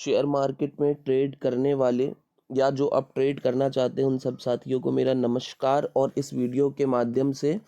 Share market में trade करने वाले या जो अब ट्रेड करना चाहते हैं उन सब साथियों को मेरा नमस्कार। और इस वीडियो के माध्यम से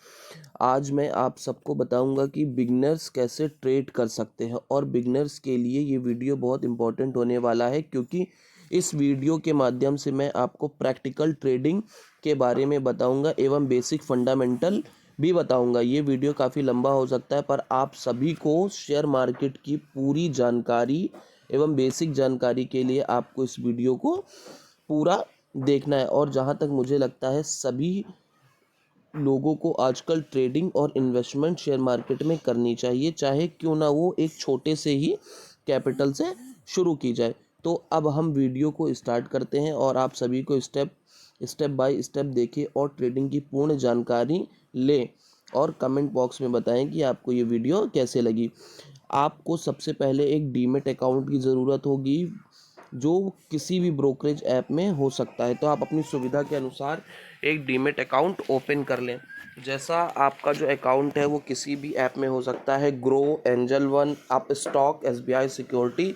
आज मैं आप सबको बताऊंगा कि बिगनर्स कैसे ट्रेड कर सकते हैं। और बिगनर्स के लिए ये वीडियो बहुत इंपॉर्टेंट होने वाला है, क्योंकि इस वीडियो के माध्यम से मैं आपको प्रैक्टिकल ट्रेडिंग के बारे में बताऊंगा एवं बेसिक फंडामेंटल भी बताऊंगा। ये वीडियो काफ़ी लंबा हो सकता है, पर आप सभी को शेयर मार्केट की पूरी जानकारी एवं बेसिक जानकारी के लिए आपको इस वीडियो को पूरा देखना है। और जहाँ तक मुझे लगता है सभी लोगों को आजकल ट्रेडिंग और इन्वेस्टमेंट शेयर मार्केट में करनी चाहिए, चाहे क्यों ना वो एक छोटे से ही कैपिटल से शुरू की जाए। तो अब हम वीडियो को स्टार्ट करते हैं और आप सभी को स्टेप स्टेप बाय स्टेप देखें और ट्रेडिंग की पूर्ण जानकारी लें और कमेंट बॉक्स में बताएं कि आपको ये वीडियो कैसे लगी। आपको सबसे पहले एक डीमेट अकाउंट की ज़रूरत होगी, जो किसी भी ब्रोकरेज ऐप में हो सकता है। तो आप अपनी सुविधा के अनुसार एक डीमेट अकाउंट ओपन कर लें। जैसा आपका जो अकाउंट है वो किसी भी ऐप में हो सकता है, grow, angel one, up stock, SBI security,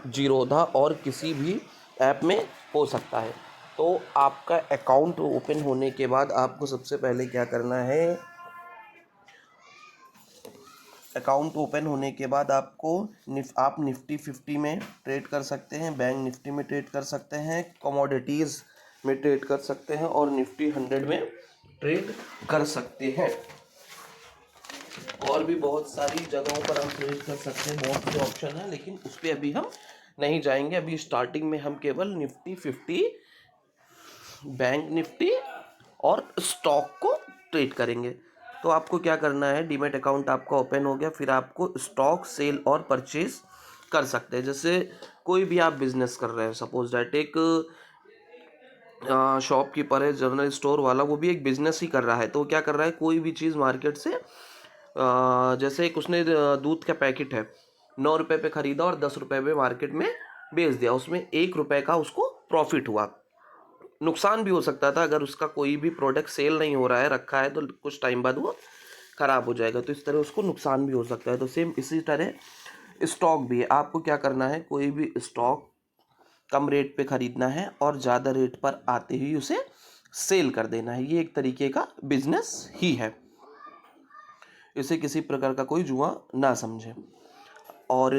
Zerodha और किसी भी ऐप में हो सकता है। तो आपका अकाउंट ओपन होने के बाद आपको सबसे पहले क्या करना है, अकाउंट ओपन होने के बाद आपको आप निफ्टी 50 में ट्रेड कर सकते हैं, बैंक निफ्टी में ट्रेड कर सकते हैं, कमोडिटीज़ में ट्रेड कर सकते हैं और निफ्टी 100 में ट्रेड कर सकते हैं। और भी बहुत सारी जगहों पर हम ट्रेड कर सकते हैं, बहुत से ऑप्शन है, लेकिन उस पर अभी हम नहीं जाएंगे। अभी स्टार्टिंग में हम केवल निफ्टी 50, बैंक निफ्टी और स्टॉक को ट्रेड करेंगे। तो आपको क्या करना है, डीमेट अकाउंट आपका ओपन हो गया, फिर आपको स्टॉक सेल और परचेज कर सकते हैं। जैसे कोई भी आप बिजनेस कर रहे हैं, सपोज दैट एक शॉपकीपर है, जनरल स्टोर वाला, वो भी एक बिजनेस ही कर रहा है। तो क्या कर रहा है, कोई भी चीज़ मार्केट से जैसे एक उसने दूध का पैकेट है, 9 रुपये पे ख़रीदा और 10 रुपये में मार्केट में बेच दिया, उसमें 1 रुपये का उसको प्रॉफिट हुआ। नुकसान भी हो सकता था, अगर उसका कोई भी प्रोडक्ट सेल नहीं हो रहा है, रखा है, तो कुछ टाइम बाद वो ख़राब हो जाएगा, तो इस तरह उसको नुकसान भी हो सकता है। तो सेम इसी तरह स्टॉक भी है। आपको क्या करना है, कोई भी स्टॉक कम रेट पे ख़रीदना है और ज़्यादा रेट पर आते ही उसे सेल कर देना है। ये एक तरीके का बिजनेस ही है, इसे किसी प्रकार का कोई जुआ ना समझे। और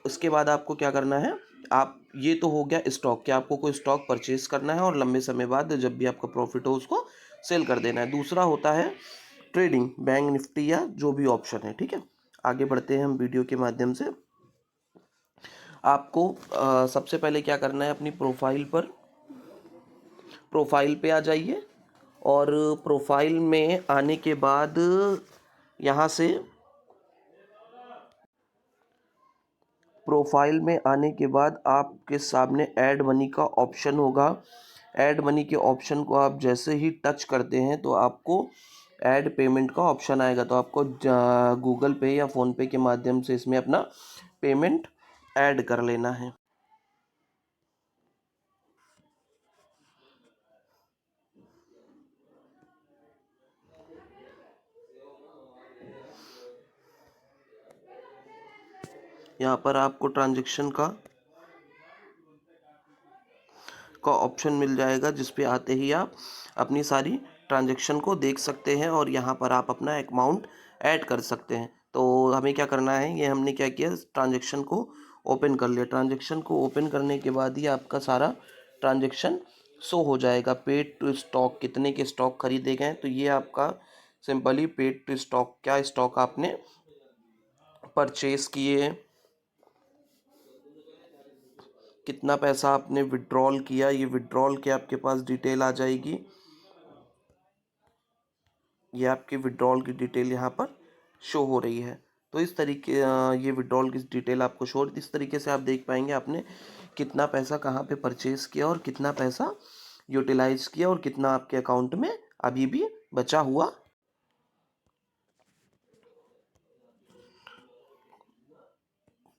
उसके बाद आपको क्या करना है, आप ये तो हो गया स्टॉक, कि आपको कोई स्टॉक परचेज करना है और लंबे समय बाद जब भी आपका प्रॉफिट हो उसको सेल कर देना है। दूसरा होता है ट्रेडिंग, बैंक निफ्टी या जो भी ऑप्शन है। ठीक है, आगे बढ़ते हैं हम वीडियो के माध्यम से। आपको सबसे पहले क्या करना है, अपनी प्रोफाइल पे आ जाइए और प्रोफाइल में आने के बाद यहाँ से प्रोफाइल में आने के बाद आपके सामने ऐड मनी का ऑप्शन होगा। ऐड मनी के ऑप्शन को आप जैसे ही टच करते हैं तो आपको ऐड पेमेंट का ऑप्शन आएगा। तो आपको गूगल पे या फ़ोन पे के माध्यम से इसमें अपना पेमेंट ऐड कर लेना है। यहाँ पर आपको ट्रांजैक्शन का ऑप्शन मिल जाएगा, जिस पे आते ही आप अपनी सारी ट्रांजैक्शन को देख सकते हैं और यहाँ पर आप अपना अमाउंट ऐड कर सकते हैं। तो हमें क्या करना है, ये हमने क्या किया, ट्रांजैक्शन को ओपन कर लिया। ट्रांजैक्शन को ओपन करने के बाद ही आपका सारा ट्रांजैक्शन शो हो जाएगा। पेड टू स्टॉक, कितने के स्टॉक खरीदे गए, तो ये आपका सिंपली पेड टू स्टॉक, क्या स्टॉक आपने परचेज किए, कितना पैसा आपने विड्रॉल किया, ये विड्रॉल के आपके पास डिटेल आ जाएगी। ये आपके विड्रॉल की डिटेल यहाँ पर शो हो रही है। तो इस तरीके ये विड्रॉल की डिटेल आपको शो, इस तरीके से आप देख पाएंगे आपने कितना पैसा कहाँ पे परचेज किया और कितना पैसा यूटिलाइज किया और कितना आपके अकाउंट में अभी भी बचा हुआ।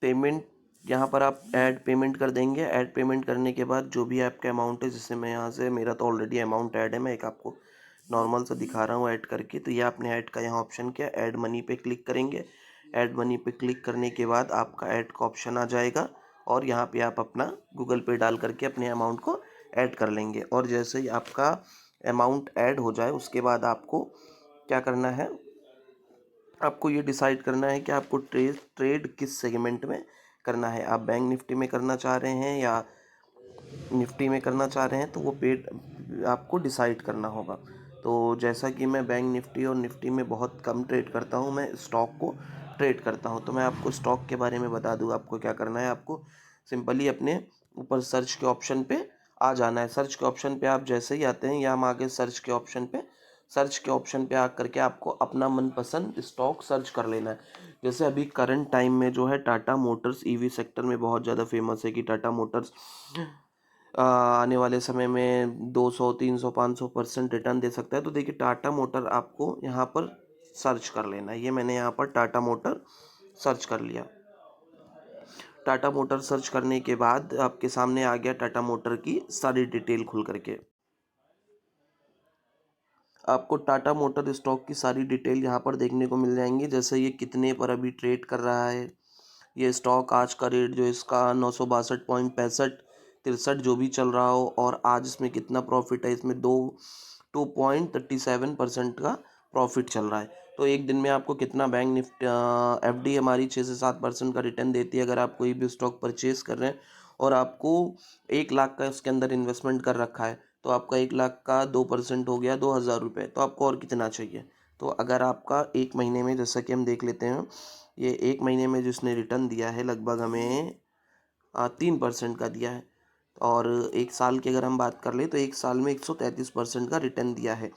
पेमेंट, यहाँ पर आप ऐड पेमेंट कर देंगे। ऐड पेमेंट करने के बाद जो भी आपका अमाउंट है, जिससे मैं यहाँ से, मेरा तो ऑलरेडी अमाउंट ऐड है, मैं एक आपको नॉर्मल सा दिखा रहा हूँ ऐड करके। तो ये आपने ऐड का यहाँ ऑप्शन किया, ऐड मनी पे क्लिक करेंगे। ऐड मनी पे क्लिक करने के बाद आपका ऐड का ऑप्शन आ जाएगा और यहाँ पे आप अपना गूगल पे डाल करके अपने अमाउंट को ऐड कर लेंगे। और जैसे ही आपका अमाउंट ऐड हो जाए उसके बाद आपको क्या करना है, आपको ये डिसाइड करना है कि आपको ट्रेड किस सेगमेंट में करना है। आप बैंक निफ्टी में करना चाह रहे हैं या निफ्टी में करना चाह रहे हैं, तो वो पेड आपको डिसाइड करना होगा। तो जैसा कि मैं बैंक निफ्टी और निफ्टी में बहुत कम ट्रेड करता हूँ, मैं स्टॉक को ट्रेड करता हूँ। तो मैं आपको स्टॉक के बारे में बता दूँ। आपको क्या करना है, आपको सिंपली अपने ऊपर सर्च के ऑप्शन पे आ जाना है। सर्च के ऑप्शन पे आप जैसे ही आते हैं, या हम आगे सर्च के ऑप्शन पे आ करके आपको अपना मनपसंद स्टॉक सर्च कर लेना है। जैसे अभी करंट टाइम में जो है टाटा मोटर्स ईवी सेक्टर में बहुत ज़्यादा फेमस है कि टाटा मोटर्स आने वाले समय में 200 300 500% रिटर्न दे सकता है। तो देखिए टाटा मोटर आपको यहाँ पर सर्च कर लेना है। ये मैंने यहाँ पर टाटा मोटर सर्च कर लिया। टाटा मोटर सर्च करने के बाद आपके सामने आ गया टाटा मोटर की सारी डिटेल खुल करके। आपको टाटा मोटर स्टॉक की सारी डिटेल यहाँ पर देखने को मिल जाएंगी। जैसे ये कितने पर अभी ट्रेड कर रहा है, ये स्टॉक आज का रेट जो इसका 962.65 जो भी चल रहा हो, और आज इसमें कितना प्रॉफिट है, इसमें 2.37% का प्रॉफिट चल रहा है। तो एक दिन में आपको कितना बैंक निफ्टी एफडी हमारी 6 से 7% का रिटर्न देती है अगर आप कोई भी स्टॉक परचेज कर रहे हैं, और आपको 1 लाख का उसके अंदर इन्वेस्टमेंट कर रखा है, तो आपका 1 लाख का 2% हो गया 2,000 रुपये। तो आपको और कितना चाहिए। तो अगर आपका एक महीने में, जैसा कि हम देख लेते हैं, ये एक महीने में जिसने रिटर्न दिया है लगभग हमें 3% का दिया है। और एक साल की अगर हम बात कर ले तो एक साल में 133% का रिटर्न दिया है।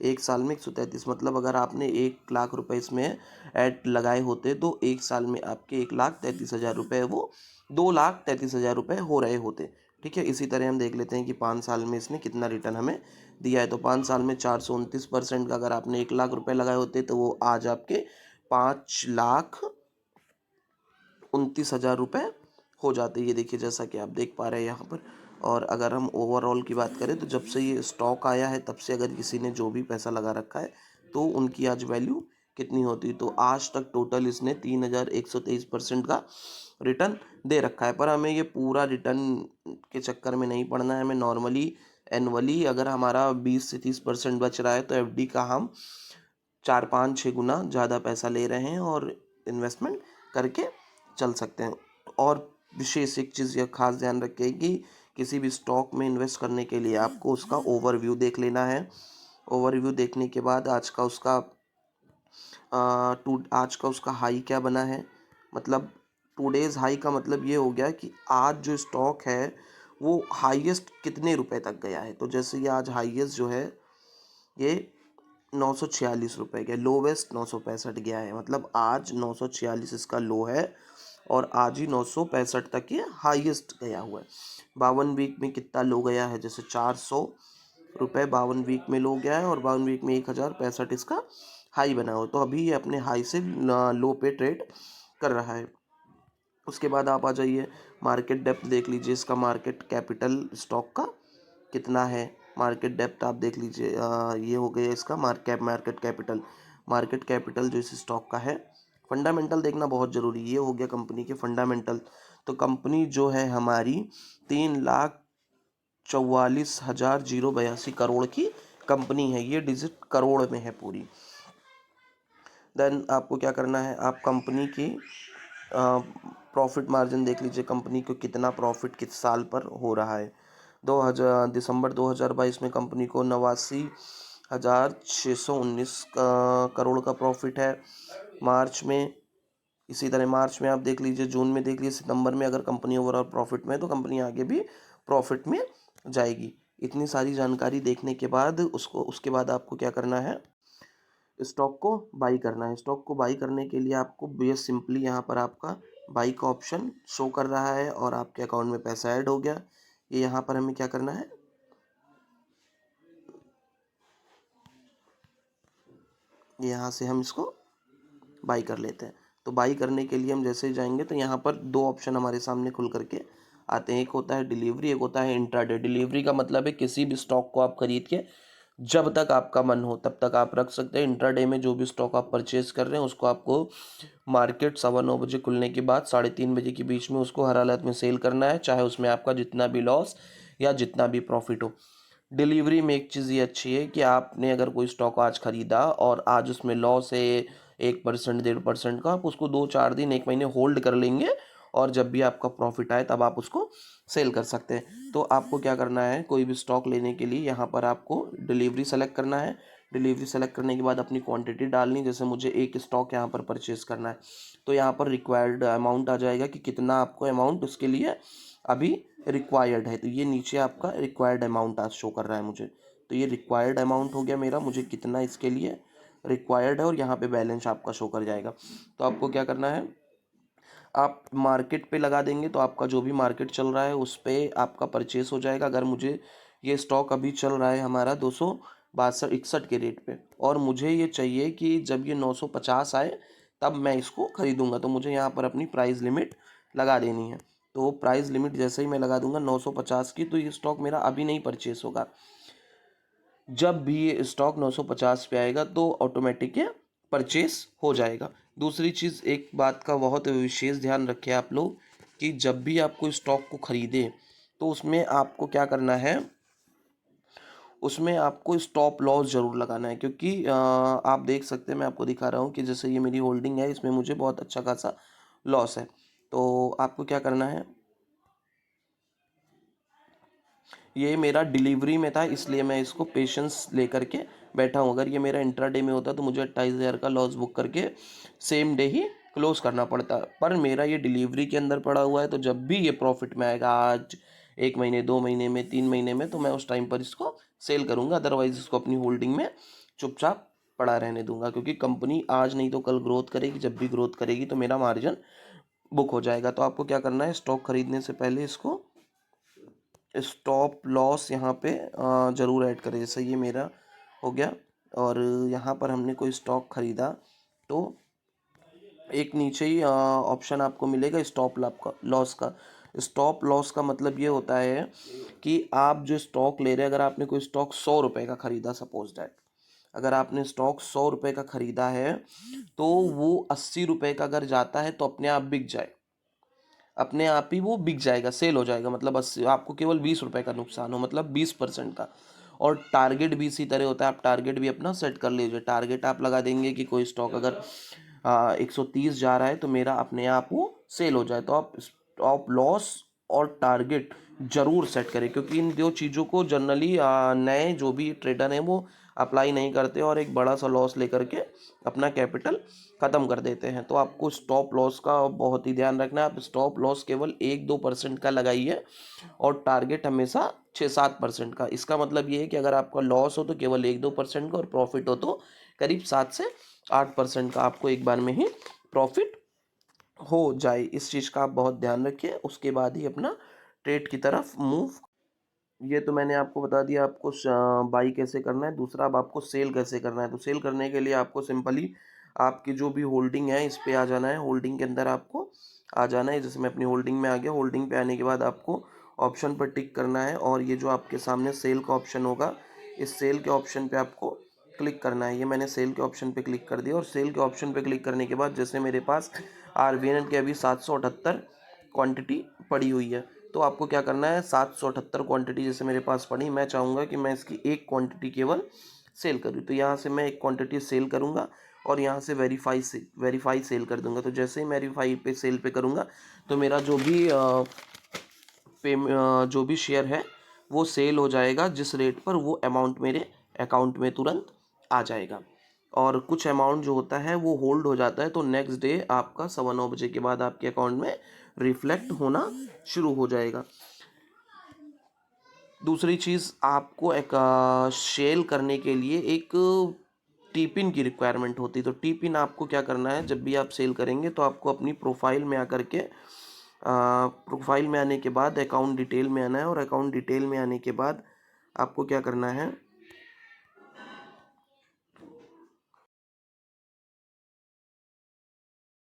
एक साल में 133 मतलब अगर आपने 1 लाख रुपए इसमें ऐड लगाए होते तो एक साल में आपके 1,33,000 रुपये वो 2,33,000 रुपये हो रहे होते। ठीक है, इसी तरह हम देख लेते हैं कि 5 साल में इसने कितना रिटर्न हमें दिया है। तो 5 साल में 429% का अगर आपने 1 लाख रुपए लगाए होते तो वो आज आपके 5,29,000 रुपये हो जाते। ये देखिए जैसा कि आप देख पा रहे हैं यहाँ पर। और अगर हम ओवरऑल की बात करें तो जब से ये स्टॉक आया है तब से अगर किसी ने जो भी पैसा लगा रखा है तो उनकी आज वैल्यू कितनी होती। तो आज तक टोटल इसने 3,123% का रिटर्न दे रखा है। पर हमें ये पूरा रिटर्न के चक्कर में नहीं पड़ना है। हमें नॉर्मली एनुअली अगर हमारा 20 से 30% बच रहा है तो एफडी का हम 4 5 6 गुना ज़्यादा पैसा ले रहे हैं और इन्वेस्टमेंट करके चल सकते हैं। और विशेष एक चीज़ यह खास ध्यान रखें कि किसी भी स्टॉक में इन्वेस्ट करने के लिए आपको उसका ओवरव्यू देख लेना है। ओवरव्यू देखने के बाद आज का उसका हाई क्या बना है, मतलब टूडेज हाई का मतलब ये हो गया कि आज जो स्टॉक है वो हाईएस्ट कितने रुपए तक गया है। तो जैसे ये आज हाईएस्ट जो है ये 946 रुपये गया, लोवेस्ट 965 गया है। मतलब आज 946 इसका लो है और आज ही 965 तक ये हाईएस्ट गया हुआ है। 52 वीक में कितना लो गया है, जैसे 400 रुपये 52 वीक में लो गया है और 52 वीक में 1,065 इसका हाई बना हो। तो अभी ये अपने हाई से लो पे ट्रेड कर रहा है। उसके बाद आप आ जाइए, मार्केट डेप्थ देख लीजिए, इसका मार्केट कैपिटल स्टॉक का कितना है। मार्केट डेप्थ आप देख लीजिए, ये हो गया इसका मार्केट कैपिटल जो इस स्टॉक का है। फंडामेंटल देखना बहुत ज़रूरी, ये हो गया कंपनी के फंडामेंटल। तो कंपनी जो है हमारी 3,44,082 की कंपनी है। ये डिजिट करोड़ में है पूरी। देन आपको क्या करना है, आप कंपनी की प्रॉफिट मार्जिन देख लीजिए, कंपनी को कितना प्रॉफिट किस साल पर हो रहा है। दिसंबर 2022 में कंपनी को 89,619 करोड़ का प्रॉफिट है। मार्च में इसी तरह मार्च में आप देख लीजिए, जून में देख लीजिए, सितंबर में अगर कंपनी ओवरऑल प्रॉफिट में है तो कंपनी आगे भी प्रॉफिट में जाएगी। इतनी सारी जानकारी देखने के बाद उसके बाद आपको क्या करना है, स्टॉक को बाई करना है। स्टॉक को बाई करने के लिए आपको बेहद सिंपली यहाँ पर आपका बाई का ऑप्शन शो कर रहा है और आपके अकाउंट में पैसा ऐड हो गया। ये यहाँ पर हमें क्या करना है, यहाँ से हम इसको बाई कर लेते हैं। तो बाई करने के लिए हम जैसे जाएंगे तो यहाँ पर दो ऑप्शन हमारे सामने खुल करके आते हैं। एक होता है डिलीवरी, एक होता है इंट्राडे। डिलीवरी का मतलब है किसी भी स्टॉक को आप खरीद के जब तक आपका मन हो तब तक आप रख सकते हैं। इंट्राडे में जो भी स्टॉक आप परचेज कर रहे हैं उसको आपको मार्केट 9:15 खुलने के बाद 3:30 के बीच में उसको हर हालत में सेल करना है, चाहे उसमें आपका जितना भी लॉस या जितना भी प्रॉफिट हो। डिलीवरी में एक चीज़ ये अच्छी है कि आपने अगर कोई स्टॉक आज ख़रीदा और आज उसमें लॉस है 1% 1.5% का, आप उसको 2-4 दिन 1 महीने होल्ड कर लेंगे और जब भी आपका प्रॉफिट आए तब आप उसको सेल कर सकते हैं। तो आपको क्या करना है, कोई भी स्टॉक लेने के लिए यहाँ पर आपको डिलीवरी सेलेक्ट करना है। डिलीवरी सेलेक्ट करने के बाद अपनी क्वांटिटी डालनी, जैसे मुझे एक स्टॉक यहाँ पर परचेज़ करना है तो यहाँ पर रिक्वायर्ड अमाउंट आ जाएगा कि कितना आपको अमाउंट उसके लिए अभी रिक्वायर्ड है। तो ये नीचे आपका रिक्वायर्ड अमाउंट आज शो कर रहा है मुझे, तो ये रिक्वायर्ड अमाउंट हो गया मेरा, मुझे कितना इसके लिए रिक्वायर्ड है और यहाँ पे बैलेंस आपका शो कर जाएगा। तो आपको क्या करना है, आप मार्केट पे लगा देंगे तो आपका जो भी मार्केट चल रहा है उस पर आपका परचेस हो जाएगा। अगर मुझे ये स्टॉक अभी चल रहा है हमारा 262-61 के रेट पे और मुझे ये चाहिए कि जब ये 950 आए तब मैं इसको खरीदूंगा, तो मुझे यहाँ पर अपनी प्राइस लिमिट लगा देनी है। तो प्राइस लिमिट जैसे ही मैं लगा दूंगा 950 की, तो ये स्टॉक मेरा अभी नहीं परचेस होगा। जब भी ये स्टॉक 950 पे आएगा तो ऑटोमेटिक ये परचेस हो जाएगा। दूसरी चीज़, एक बात का बहुत विशेष ध्यान रखें आप लोग कि जब भी आप कोई स्टॉक को ख़रीदें तो उसमें आपको क्या करना है, उसमें आपको स्टॉप लॉस ज़रूर लगाना है। क्योंकि आप देख सकते हैं, मैं आपको दिखा रहा हूँ कि जैसे ये मेरी होल्डिंग है, इसमें मुझे बहुत अच्छा खासा लॉस है। तो आपको क्या करना है, ये मेरा डिलीवरी में था इसलिए मैं इसको पेशेंस लेकर के बैठा हूँ। अगर ये मेरा इंट्राडे में होता तो मुझे 28,000 का लॉस बुक करके सेम डे ही क्लोज करना पड़ता, पर मेरा ये डिलीवरी के अंदर पड़ा हुआ है। तो जब भी ये प्रॉफिट में आएगा, आज 1 महीने 2 महीने में 3 महीने में, तो मैं उस टाइम पर इसको सेल करूँगा। अदरवाइज इसको अपनी होल्डिंग में चुपचाप पड़ा रहने दूंगा, क्योंकि कंपनी आज नहीं तो कल ग्रोथ करेगी, जब भी ग्रोथ करेगी तो मेरा मार्जिन बुक हो जाएगा। तो आपको क्या करना है, स्टॉक खरीदने से पहले इसको स्टॉप लॉस यहाँ पे ज़रूर ऐड करें। जैसे ये मेरा हो गया और यहाँ पर हमने कोई स्टॉक ख़रीदा तो एक नीचे ही ऑप्शन आपको मिलेगा स्टॉप लॉस का। स्टॉप लॉस का मतलब ये होता है कि आप जो स्टॉक ले रहे हैं, अगर आपने कोई स्टॉक 100 रुपये का ख़रीदा, सपोज डैट अगर आपने स्टॉक 100 रुपये का ख़रीदा है तो वो 80 रुपये का अगर जाता है तो अपने आप बिक जाए, अपने आप ही वो बिक जाएगा, सेल हो जाएगा। मतलब 80, आपको केवल 20 रुपये का नुकसान हो, मतलब 20% का। और टारगेट भी इसी तरह होता है, आप टारगेट भी अपना सेट कर लीजिए। टारगेट आप लगा देंगे कि कोई स्टॉक अगर 130 जा रहा है तो मेरा अपने आप वो सेल हो जाए। तो आप स्टॉप लॉस और टारगेट जरूर सेट करें, क्योंकि इन दो चीज़ों को जनरली नए जो भी ट्रेडर हैं वो अप्लाई नहीं करते और एक बड़ा सा लॉस लेकर के अपना कैपिटल ख़त्म कर देते हैं। तो आपको स्टॉप लॉस का बहुत ही ध्यान रखना है। आप स्टॉप लॉस केवल 1-2% का लगाइए और टारगेट हमेशा 6-7% का। इसका मतलब ये है कि अगर आपका लॉस हो तो केवल 1-2% का और प्रॉफिट हो तो करीब 7 से 8% का आपको एक बार में ही प्रॉफिट हो जाए। इस चीज़ का आप बहुत ध्यान रखिए, उसके बाद ही अपना ट्रेड की तरफ मूव। ये तो मैंने आपको बता दिया आपको बाई कैसे करना है। दूसरा, अब आपको सेल कैसे करना है। तो सेल करने के लिए आपको सिंपली आपकी जो भी होल्डिंग है इस पे आ जाना है। होल्डिंग के अंदर आपको आ जाना है, जैसे मैं अपनी होल्डिंग में आ गया। होल्डिंग पे आने के बाद आपको ऑप्शन पर टिक करना है और ये जो आपके सामने सेल का ऑप्शन होगा, इस सेल के ऑप्शन पे आपको क्लिक करना है। ये मैंने सेल के ऑप्शन पे क्लिक कर दिया और सेल के ऑप्शन पे क्लिक करने के बाद जैसे मेरे पास RVNL की अभी 778 क्वांटिटी पड़ी हुई है, तो आपको क्या करना है, 778 क्वांटिटी जैसे मेरे पास पड़ी, मैं चाहूँगा कि मैं इसकी एक क्वांटिटी केवल सेल करूँ। तो यहाँ से मैं एक क्वांटिटी सेल करूँगा और यहाँ से वेरीफाई सेल कर दूँगा। तो जैसे ही मैं वेरीफाई पे सेल पे करूँगा तो मेरा जो भी शेयर है वो सेल हो जाएगा, जिस रेट पर वो अमाउंट मेरे अकाउंट में तुरंत आ जाएगा। और कुछ अमाउंट जो होता है वो होल्ड हो जाता है, तो नेक्स्ट डे आपका 9:15 के बाद आपके अकाउंट में रिफ्लेक्ट होना शुरू हो जाएगा। दूसरी चीज़, आपको एक सेल करने के लिए एक टी पिन की रिक्वायरमेंट होती है। तो टी पिन आपको क्या करना है, जब भी आप सेल करेंगे तो आपको अपनी प्रोफाइल में आकर के प्रोफाइल में आने के बाद अकाउंट डिटेल में आना है और अकाउंट डिटेल में आने के बाद आपको क्या करना है,